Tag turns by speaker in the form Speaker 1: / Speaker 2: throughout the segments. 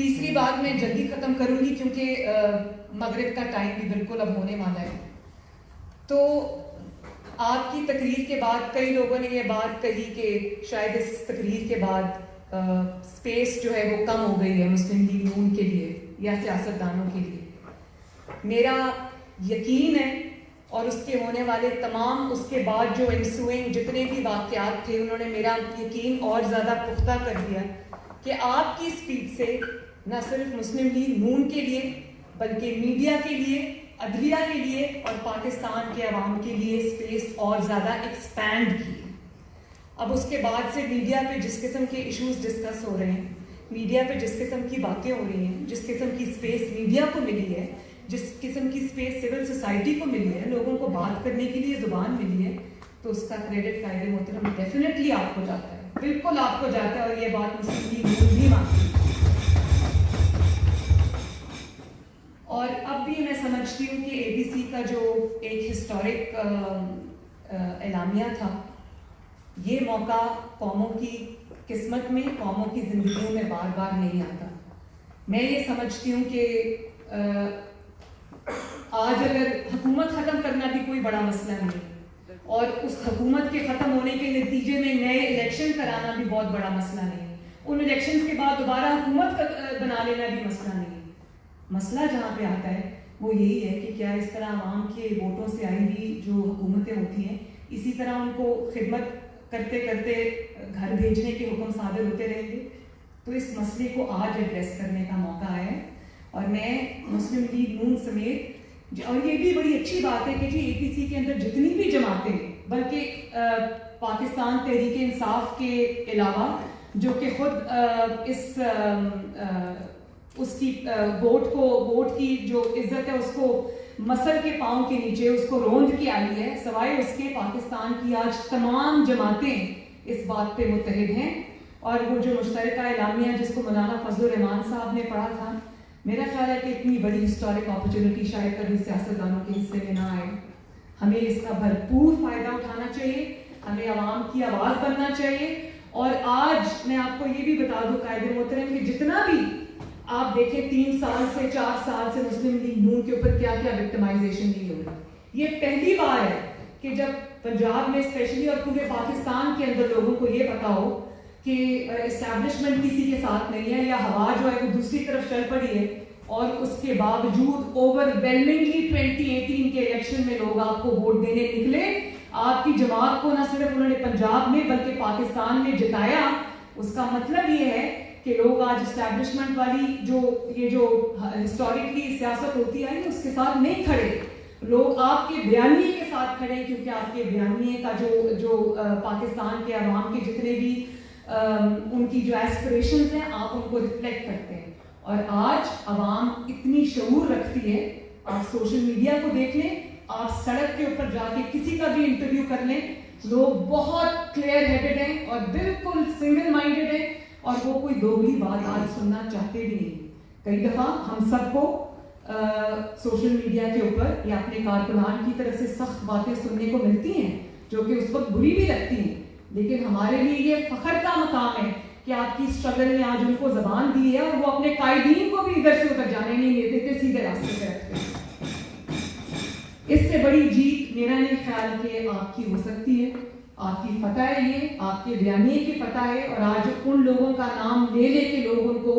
Speaker 1: تیسری بات میں جلدی ختم کروں گی کیونکہ مغرب کا ٹائم بھی بالکل اب ہونے والا ہے. تو آپ کی تقریر کے بعد کئی لوگوں نے یہ بات کہی کہ شاید اس تقریر کے بعد اسپیس جو ہے وہ کم ہو گئی ہے مسلم لیگ نون کے لیے یا سیاستدانوں کے لیے. میرا یقین ہے اور اس کے ہونے والے تمام اس کے بعد جو انسوئنگ جتنے بھی واقعات تھے انہوں نے میرا یقین اور زیادہ پختہ کر دیا کہ آپ کی اسپیچ سے نہ صرف مسلم لیگ نون کے لیے بلکہ میڈیا کے لیے, عدلیہ کے لیے اور پاکستان کے عوام کے لیے اسپیس اور زیادہ ایکسپینڈ کی. اب اس کے بعد سے میڈیا پہ جس قسم کے ایشوز ڈسکس ہو رہے ہیں, میڈیا پہ جس قسم کی باتیں ہو رہی ہیں, جس قسم کی اسپیس میڈیا کو ملی ہے, جس قسم کی اسپیس سول سوسائٹی کو ملی ہے, لوگوں کو بات کرنے کے لیے زبان ملی ہے, تو اس کا کریڈٹ قائد محترم ڈیفینیٹلی آپ کو جاتا ہے, بالکل آپ کو جاتا ہے. اور یہ بات مسلم لیگ نون بھی مانتی ہے. اور اب بھی میں سمجھتی ہوں کہ اے بی سی کا جو ایک ہسٹورک اعلامیہ تھا, یہ موقع قوموں کی قسمت میں, قوموں کی زندگیوں میں بار بار نہیں آتا. میں یہ سمجھتی ہوں کہ آج اگر حکومت ختم کرنا بھی کوئی بڑا مسئلہ نہیں اور اس حکومت کے ختم ہونے کے نتیجے میں نئے الیکشن کرانا بھی بہت بڑا مسئلہ نہیں, ان الیکشنز کے بعد دوبارہ حکومت بنا لینا بھی مسئلہ نہیں. مسئلہ جہاں پہ آتا ہے وہ یہی ہے کہ کیا اس طرح عوام کے ووٹوں سے آئی ہوئی جو حکومتیں ہوتی ہیں اسی طرح ان کو خدمت کرتے کرتے گھر بھیجنے کے حکم صادر ہوتے رہیں گے. تو اس مسئلے کو آج ایڈریس کرنے کا موقع آیا ہے اور میں مسلم لیگ نون سمیت, اور یہ بھی بڑی اچھی بات ہے کہ جی اے پی سی کے اندر جتنی بھی جماعتیں, بلکہ پاکستان تحریک انصاف کے علاوہ جو کہ خود اس کی ووٹ کی جو عزت ہے اس کو مسل کے پاؤں کے نیچے اس کو روند کے آئی ہے, سوائے اس کے پاکستان کی آج تمام جماعتیں اس بات پہ متحد ہیں. اور وہ جو مشترکہ اعلامیہ جس کو مولانا فضل الرحمان صاحب نے پڑھا تھا, میرا خیال ہے کہ اتنی بڑی ہسٹورک اپرچونٹی شاید کبھی سیاستدانوں کے حصے میں نہ آئے. ہمیں اس کا بھرپور فائدہ اٹھانا چاہیے, ہمیں عوام کی آواز بننا چاہیے. اور آج میں آپ کو یہ بھی بتا دوں قائد محترم کہ جتنا بھی آپ دیکھیں 3 سال سے 4 سال سے مسلم لیگ نون کے اوپر کیا کیا وکٹمائزیشن نہیں ہو رہی, یہ پہلی بار ہے کہ جب پنجاب میں اسپیشلی اور پورے پاکستان کے اندر لوگوں کو یہ پتا ہو کہ اسٹیبلشمنٹ کسی کے ساتھ نہیں ہے یا ہوا جو ہے وہ دوسری طرف چل پڑی ہے, اور اس کے باوجود اوور ویلمنگلی 2018 کے الیکشن میں لوگ آپ کو ووٹ دینے نکلے. آپ کی جماعت کو نہ صرف انہوں نے پنجاب میں بلکہ پاکستان میں جتایا. اس کا مطلب یہ ہے کہ لوگ آج اسٹیبلشمنٹ والی جو ہسٹوریکلی سیاست ہوتی ہے اس کے ساتھ نہیں کھڑے, لوگ آپ کے بیانیے کے ساتھ کھڑے ہیں, کیونکہ آپ کے بیانیے کا جو پاکستان کے عوام کے جتنے بھی ان کی جو ایسپریشنز ہیں آپ ان کو ریفلیکٹ کرتے ہیں. اور آج عوام اتنی شعور رکھتی ہے, آپ سوشل میڈیا کو دیکھ لیں, آپ سڑک کے اوپر جا کے کسی کا بھی انٹرویو کر لیں, لوگ بہت کلیئر ہیڈڈ ہیں اور بالکل سنگل مائنڈڈ ہیں, اور وہ کوئی دوگلی بات آج سننا چاہتے بھی نہیں. کئی دفعہ ہم سب کو سوشل میڈیا کے اوپر یا اپنے کارکنان کی طرف سے سخت باتیں سننے کو ملتی ہیں جو کہ اس وقت بری بھی لگتی ہیں, لیکن ہمارے لیے یہ فخر کا مقام ہے کہ آپ کی اسٹرگل نے آج ان کو زبان دی ہے اور وہ اپنے قائدین کو بھی ادھر سے ادھر جانے نہیں دیتے, سیدھے راستے پہ رکھتے ہیں. اس سے بڑی جیت میرا نہیں خیال کہ آپ کی ہو سکتی ہے. آپ کی فتح ہے, یہ آپ کے بیانیے کی فتح ہے, اور آج ان لوگوں کا نام لے لے کے لوگ ان کو,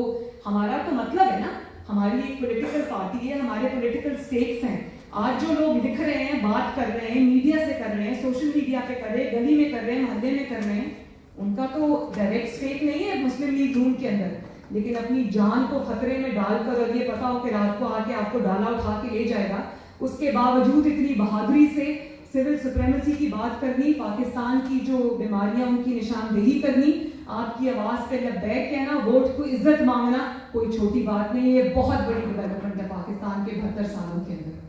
Speaker 1: ہمارا تو مطلب ہے نا, ہماری ایک پولیٹیکل پارٹی ہے, ہمارے پولیٹیکل سٹیکس ہیں. آج جو لوگ لکھ رہے ہیں, بات کر رہے ہیں, میڈیا سے کر رہے ہیں, سوشل میڈیا پہ کر رہے ہیں, گلی میں کر رہے ہیں, محلے میں کر رہے ہیں, ان کا تو ڈائریکٹ اسٹیک نہیں ہے مسلم لیگ نون کے اندر, لیکن اپنی جان کو خطرے میں ڈال کر, اور یہ پتا ہو کہ رات کو آ کے آپ کو ڈالا اٹھا کے لے جائے گا, اس کے باوجود اتنی بہادری سے سول سپریمیسی کی بات کرنی, پاکستان کی جو بیماریاں ان کی نشاندہی کرنی, آپ کی آواز پہ لبیک کہنا, ووٹ کو عزت مانگنا, کوئی چھوٹی بات نہیں. یہ بہت بڑی ڈیولپمنٹ ہے پاکستان کے 72 سالوں کے اندر.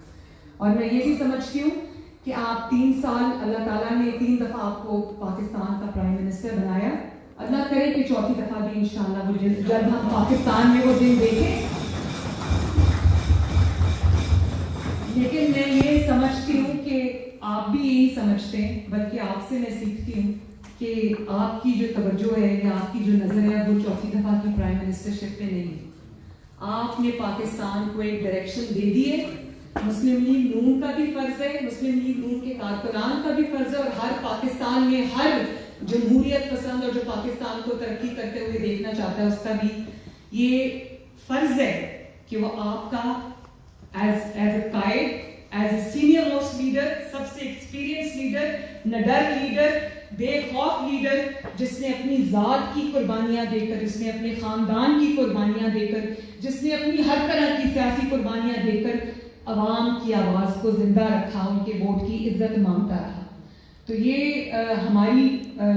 Speaker 1: اور میں یہ بھی سمجھتی ہوں کہ آپ 3 سال, اللہ تعالیٰ نے 3 دفعہ آپ کو پاکستان کا پرائم منسٹر بنایا, اللہ کرے کہ 4تھی دفعہ بھی انشاءاللہ وہ جب ہم پاکستان میں وہ دن دیکھیں. لیکن میں یہ سمجھتی ہوں کہ آپ بھی یہی سمجھتے ہیں, بلکہ آپ سے میں سیکھتی ہوں کہ آپ کی جو توجہ ہے یا آپ کی جو نظر ہے وہ 4تھی دفعہ کی پرائم منسٹرشپ پہ نہیں ہے. آپ نے پاکستان کو ایک ڈائریکشن دے دی ہے. مسلم لیگ نون کا بھی فرض ہے, مسلم لیگ نون کے کارکنان کا بھی فرض ہے, اور ہر پاکستان میں ہر جمہوریت پسند اور جو پاکستان کو ترقی کرتے ہوئے دیکھنا چاہتا ہے اس کا بھی یہ فرض ہے کہ وہ آپ کا ایز اے قائد, as a senior most leader, سب سے ایکسپیرینس لیڈر, نڈر لیڈر, بے خوف لیڈر, جس نے اپنی ذات کی قربانیاں دے کر, جس نے اپنے خاندان کی قربانیاں دے کر, جس نے اپنی ہر طرح کی سیاسی قربانیاں دے کر عوام کی آواز کو زندہ رکھا, ان کے ووٹ کی عزت مانگتا رہا. تو یہ ہماری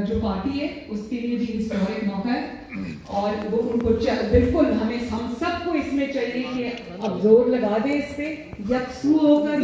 Speaker 1: جو پارٹی ہے اس کے لیے بھی ہسٹورک موقع ہے, اور وہ ان کو بالکل ہم سب کو اس میں چاہیے کہ اب زور لگا دیں اس پہ, یکسو ہو کر